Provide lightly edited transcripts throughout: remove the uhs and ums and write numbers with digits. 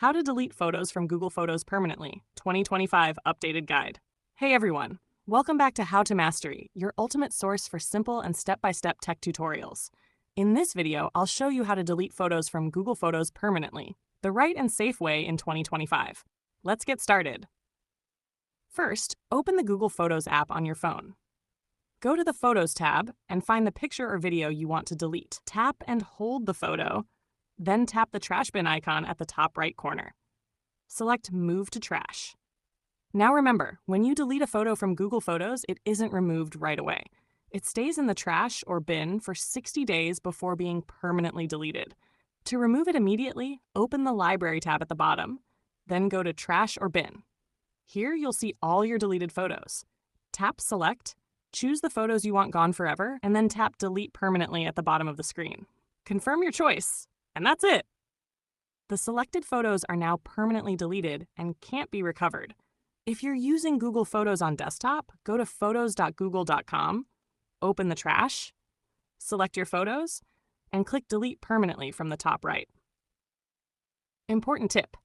How to Delete Photos from Google Photos Permanently, 2025 Updated Guide. Hey everyone, welcome back to How to Mastery, your ultimate source for simple and step-by-step tech tutorials. In this video, I'll show you how to delete photos from Google Photos permanently, the right and safe way in 2025. Let's get started. First, open the Google Photos app on your phone. Go to the Photos tab and find the picture or video you want to delete. Tap and hold the photo, then tap the trash bin icon at the top right corner. Select Move to Trash. Now remember, when you delete a photo from Google Photos, it isn't removed right away. It stays in the trash or bin for 60 days before being permanently deleted. To remove it immediately, open the Library tab at the bottom, then go to Trash or Bin. Here you'll see all your deleted photos. Tap Select, choose the photos you want gone forever, and then tap Delete Permanently at the bottom of the screen. Confirm your choice. And that's it! The selected photos are now permanently deleted and can't be recovered. If you're using Google Photos on desktop, go to photos.google.com, open the trash, select your photos, and click Delete Permanently from the top right. Important tip: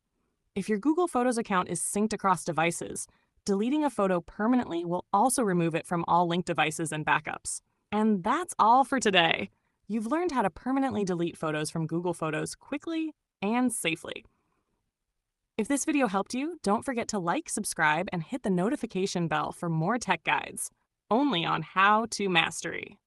if your Google Photos account is synced across devices, deleting a photo permanently will also remove it from all linked devices and backups. And that's all for today. You've learned how to permanently delete photos from Google Photos quickly and safely. If this video helped you, don't forget to like, subscribe, and hit the notification bell for more tech guides, only on How to Mastery.